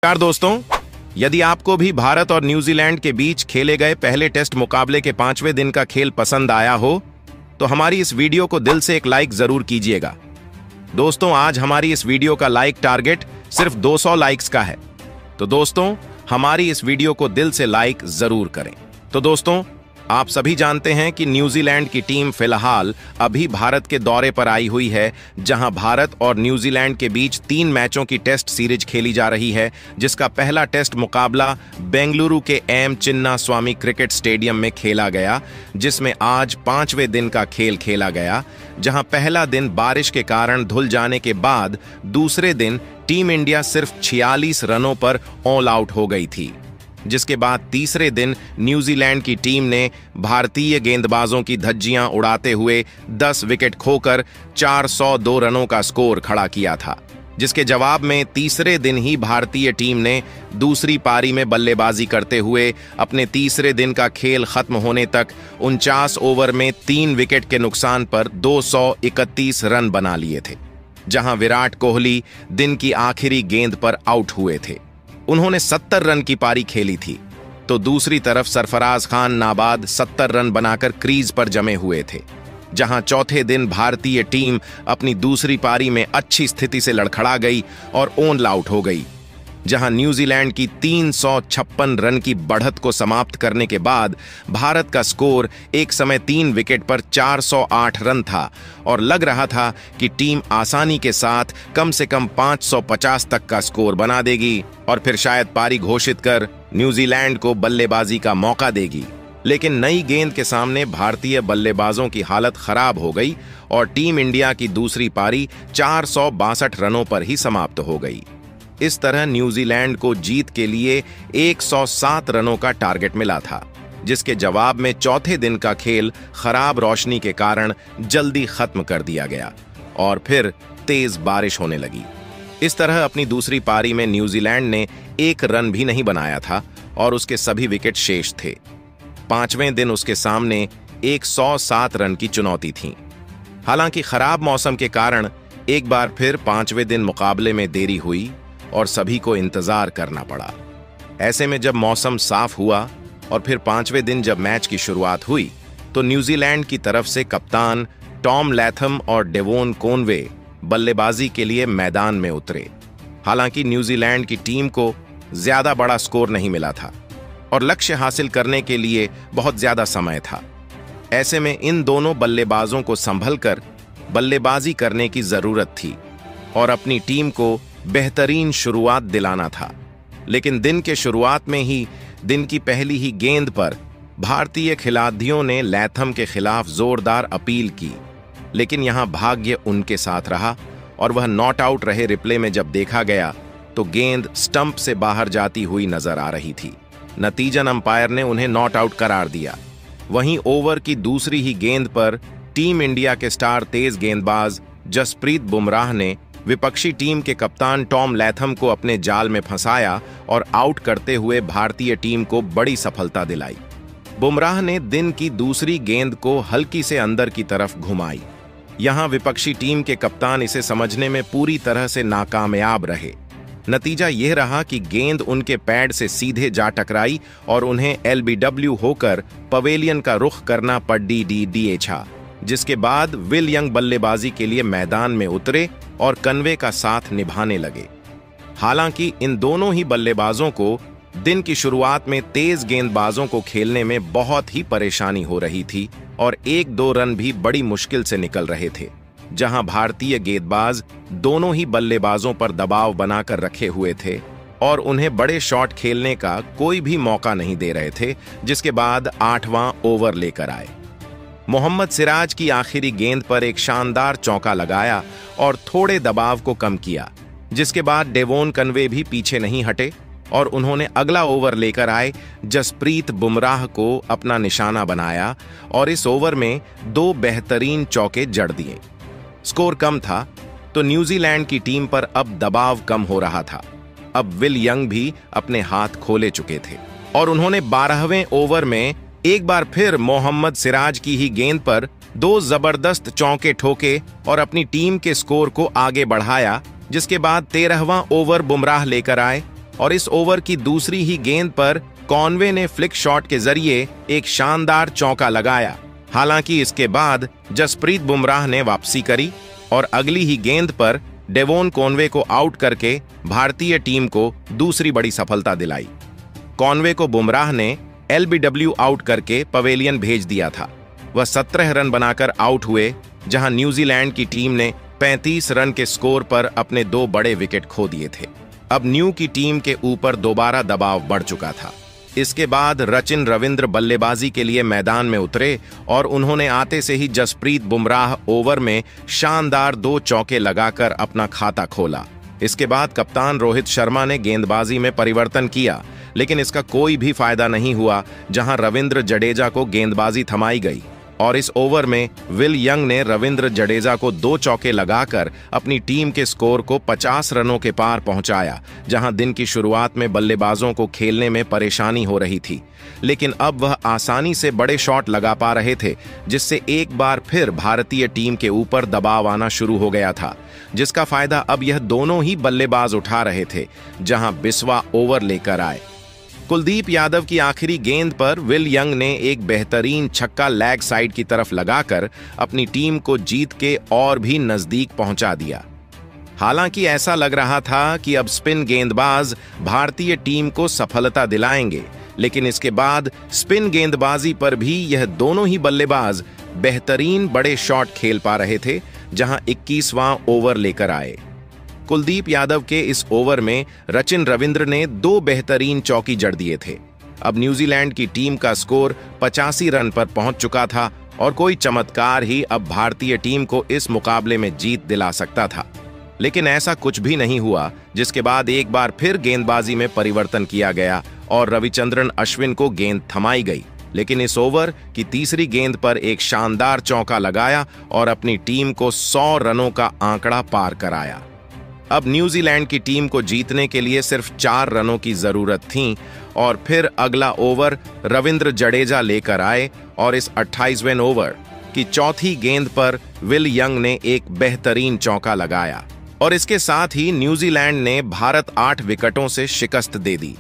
नमस्कार दोस्तों, यदि आपको भी भारत और न्यूजीलैंड के बीच खेले गए पहले टेस्ट मुकाबले के 5वें दिन का खेल पसंद आया हो तो हमारी इस वीडियो को दिल से एक लाइक जरूर कीजिएगा। दोस्तों, आज हमारी इस वीडियो का लाइक टारगेट सिर्फ 200 लाइक्स का है, तो दोस्तों हमारी इस वीडियो को दिल से लाइक जरूर करें। तो दोस्तों, आप सभी जानते हैं कि न्यूजीलैंड की टीम फिलहाल अभी भारत के दौरे पर आई हुई है, जहां भारत और न्यूजीलैंड के बीच 3 मैचों की टेस्ट सीरीज खेली जा रही है, जिसका पहला टेस्ट मुकाबला बेंगलुरु के एम चिन्नास्वामी क्रिकेट स्टेडियम में खेला गया, जिसमें आज 5वें दिन का खेल खेला गया। जहां पहला दिन बारिश के कारण धुल जाने के बाद दूसरे दिन टीम इंडिया सिर्फ 46 रनों पर ऑल आउट हो गई थी, जिसके बाद तीसरे दिन न्यूजीलैंड की टीम ने भारतीय गेंदबाजों की धज्जियां उड़ाते हुए 10 विकेट खोकर 402 रनों का स्कोर खड़ा किया था, जिसके जवाब में तीसरे दिन ही भारतीय टीम ने दूसरी पारी में बल्लेबाजी करते हुए अपने तीसरे दिन का खेल खत्म होने तक 49 ओवर में 3 विकेट के नुकसान पर 231 रन बना लिए थे, जहां विराट कोहली दिन की आखिरी गेंद पर आउट हुए थे। उन्होंने 70 रन की पारी खेली थी, तो दूसरी तरफ सरफराज खान नाबाद 70 रन बनाकर क्रीज पर जमे हुए थे। जहां चौथे दिन भारतीय टीम अपनी दूसरी पारी में अच्छी स्थिति से लड़खड़ा गई और ऑल आउट हो गई, जहां न्यूजीलैंड की 356 रन की बढ़त को समाप्त करने के बाद भारत का स्कोर एक समय 3 विकेट पर 408 रन था और लग रहा था कि टीम आसानी के साथ कम से कम 550 तक का स्कोर बना देगी और फिर शायद पारी घोषित कर न्यूजीलैंड को बल्लेबाजी का मौका देगी। लेकिन नई गेंद के सामने भारतीय बल्लेबाजों की हालत खराब हो गई और टीम इंडिया की दूसरी पारी 462 रनों पर ही समाप्त हो गई। इस तरह न्यूजीलैंड को जीत के लिए 107 रनों का टारगेट मिला था, जिसके जवाब में चौथे दिन का खेल खराब रोशनी के कारण जल्दी खत्म कर दिया गया और फिर तेज बारिश होने लगी। इस तरह अपनी दूसरी पारी में न्यूजीलैंड ने 1 रन भी नहीं बनाया था और उसके सभी विकेट शेष थे। 5वें दिन उसके सामने 107 रन की चुनौती थी। हालांकि खराब मौसम के कारण एक बार फिर 5वें दिन मुकाबले में देरी हुई और सभी को इंतजार करना पड़ा। ऐसे में जब मौसम साफ हुआ और फिर 5वें दिन जब मैच की शुरुआत हुई तो न्यूजीलैंड की तरफ से कप्तान टॉम लैथम और डेवोन कॉनवे बल्लेबाजी के लिए मैदान में उतरे। हालांकि न्यूजीलैंड की टीम को ज्यादा बड़ा स्कोर नहीं मिला था और लक्ष्य हासिल करने के लिए बहुत ज्यादा समय था। ऐसे में इन दोनों बल्लेबाजों को संभलकर बल्लेबाजी करने की जरूरत थी और अपनी टीम को बेहतरीन शुरुआत दिलाना था। लेकिन दिन के शुरुआत में ही दिन की पहली ही गेंद पर भारतीय खिलाड़ियों ने लैथम के खिलाफ जोरदार अपील की, लेकिन यहां भाग्य उनके साथ रहा और वह नॉट आउट रहे। रिप्ले में जब देखा गया तो गेंद स्टंप से बाहर जाती हुई नजर आ रही थी। नतीजन अंपायर ने उन्हें नॉट आउट करार दिया। वहीं ओवर की दूसरी ही गेंद पर टीम इंडिया के स्टार तेज गेंदबाज जसप्रीत बुमराह ने विपक्षी टीम के कप्तान टॉम लैथम को अपने जाल में फंसाया और आउट करते हुए भारतीय टीम को बड़ी सफलता दिलाई। बुमराह ने दिन की दूसरी गेंद को हल्की से अंदर की तरफ घुमाई। यहां विपक्षी टीम के कप्तान इसे समझने में पूरी तरह से नाकामयाब रहे। नतीजा यह रहा कि गेंद उनके पैड से सीधे जा टकराई और उन्हें एलबीडब्ल्यू होकर पवेलियन का रुख करना पड़ा, जिसके बाद विल यंग बल्लेबाजी के लिए मैदान में उतरे और कन्वे का साथ निभाने लगे। हालांकि इन दोनों ही बल्लेबाजों को दिन की शुरुआत में तेज गेंदबाजों को खेलने में बहुत ही परेशानी हो रही थी और 1-2 रन भी बड़ी मुश्किल से निकल रहे थे, जहां भारतीय गेंदबाज दोनों ही बल्लेबाजों पर दबाव बनाकर रखे हुए थे और उन्हें बड़े शॉट खेलने का कोई भी मौका नहीं दे रहे थे। जिसके बाद 8वां ओवर लेकर आए। मोहम्मद सिराज की आखिरी गेंद पर एक शानदार चौका लगाया और थोड़े दबाव को कम किया, जिसके बाद डेवोन कन्वे भी पीछे नहीं हटे और उन्होंने अगला ओवर लेकर आए जसप्रीत बुमराह को अपना निशाना बनाया और इस ओवर में 2 बेहतरीन चौके जड़ दिए। स्कोर कम था तो न्यूजीलैंड की टीम पर अब दबाव कम हो रहा था। अब विल यंग भी अपने हाथ खोले चुके थे और उन्होंने 12वें ओवर में एक बार फिर मोहम्मद सिराज की ही गेंद पर 2 जबरदस्त चौके ठोके और अपनी टीम के स्कोर को आगे बढ़ाया, जिसके बाद 13वां ओवर बुमराह लेकर आए और इस ओवर की दूसरी ही गेंद पर कॉनवे ने फ्लिक शॉट के जरिए एक शानदार चौका लगाया। हालांकि इसके बाद जसप्रीत बुमराह ने वापसी करी और अगली ही गेंद पर डेवोन कॉनवे को आउट करके भारतीय टीम को दूसरी बड़ी सफलता दिलाई। कॉनवे को बुमराह ने एलबीडब्ल्यू आउट करके पवेलियन भेज दिया था। वह 17 रन बनाकर आउट हुए, जहां न्यूजीलैंड की टीम ने 35 रन के स्कोर पर अपने 2 बड़े विकेट खो दिए थे। अब न्यू की टीम के ऊपर दोबारा दबाव बढ़ चुका था। इसके बाद रचिन रविंद्र बल्लेबाजी के लिए मैदान में उतरे और उन्होंने आते से ही जसप्रीत बुमराह ओवर में शानदार 2 चौके लगाकर अपना खाता खोला। इसके बाद कप्तान रोहित शर्मा ने गेंदबाजी में परिवर्तन किया, लेकिन इसका कोई भी फायदा नहीं हुआ, जहां रविंद्र जडेजा को गेंदबाजी थमाई गई और इस ओवर में विल यंग ने रविंद्र जडेजा को 2 चौके लगाकर अपनी टीम के स्कोर को 50 रनों के पार पहुंचाया, जहां दिन की शुरुआत में बल्लेबाजों को खेलने में परेशानी हो रही थी। लेकिन अब वह आसानी से बड़े शॉट लगा पा रहे थे, जिससे एक बार फिर भारतीय टीम के ऊपर दबाव आना शुरू हो गया था, जिसका फायदा अब यह दोनों ही बल्लेबाज उठा रहे थे, जहां बिस्वा ओवर लेकर आए। कुलदीप यादव की आखिरी गेंद पर विल यंग ने एक बेहतरीन छक्का लेग साइड की तरफ लगाकर अपनी टीम को जीत के और भी नजदीक पहुंचा दिया। हालांकि ऐसा लग रहा था कि अब स्पिन गेंदबाज भारतीय टीम को सफलता दिलाएंगे, लेकिन इसके बाद स्पिन गेंदबाजी पर भी यह दोनों ही बल्लेबाज बेहतरीन बड़े शॉट खेल पा रहे थे, जहां 21वां ओवर लेकर आए। कुलदीप यादव के इस ओवर में रचिन रविंद्र ने 2 बेहतरीन चौकी जड़ दिए थे। अब न्यूजीलैंड की टीम का स्कोर 85 रन पर पहुंच चुका था और कोई चमत्कार ही अब भारतीय टीम को इस मुकाबले में जीत दिला सकता था। लेकिन ऐसा कुछ भी नहीं हुआ, जिसके बाद एक बार फिर गेंदबाजी में परिवर्तन किया गया और रविचंद्रन अश्विन को गेंद थमाई गई। लेकिन इस ओवर की तीसरी गेंद पर एक शानदार चौका लगाया और अपनी टीम को 100 रनों का आंकड़ा पार कराया। अब न्यूजीलैंड की टीम को जीतने के लिए सिर्फ 4 रनों की जरूरत थी और फिर अगला ओवर रविंद्र जडेजा लेकर आए और इस 28वें ओवर की चौथी गेंद पर विल यंग ने एक बेहतरीन चौका लगाया और इसके साथ ही न्यूजीलैंड ने भारत 8 विकेटों से शिकस्त दे दी।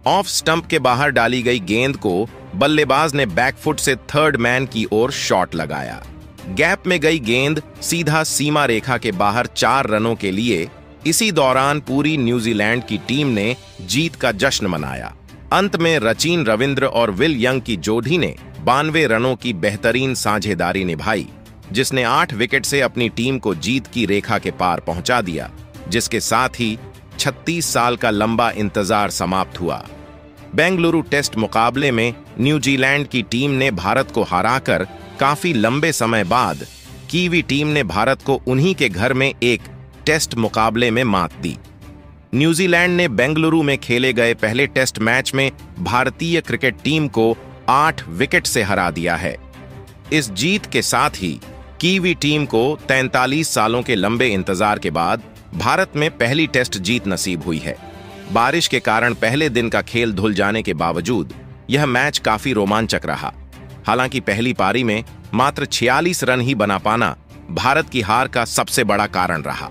ऑफ स्टंप के बाहर डाली गई गेंद को बल्लेबाज ने बैकफुट से थर्ड मैन की ओर शॉट लगाया। गैप में गई गेंद सीधा सीमा रेखा के बाहर 4 रनों के लिए। इसी दौरान पूरी न्यूजीलैंड की टीम ने जीत का जश्न मनाया। अंत में रचिन रविंद्र और विल यंग की जोड़ी ने 92 रनों की बेहतरीन साझेदारी निभाई, जिसने 8 विकेट से अपनी टीम को जीत की रेखा के पार पहुंचा दिया, जिसके साथ ही 36 साल का लंबा इंतजार समाप्त हुआ। बेंगलुरु टेस्ट मुकाबले में न्यूजीलैंड की टीम ने भारत को हराकर काफी लंबे समय बाद कीवी टीम ने भारत को उन्हीं के घर में एक टेस्ट मुकाबले में मात दी। न्यूजीलैंड ने बेंगलुरु में खेले गए पहले टेस्ट मैच में भारतीय क्रिकेट टीम को 8 विकेट से हरा दिया है। इस जीत के साथ ही कीवी टीम को 43 सालों के लंबे इंतजार के बाद भारत में पहली टेस्ट जीत नसीब हुई है। बारिश के कारण पहले दिन का खेल धुल जाने के बावजूद यह मैच काफी रोमांचक रहा। हालांकि पहली पारी में मात्र 46 रन ही बना पाना भारत की हार का सबसे बड़ा कारण रहा।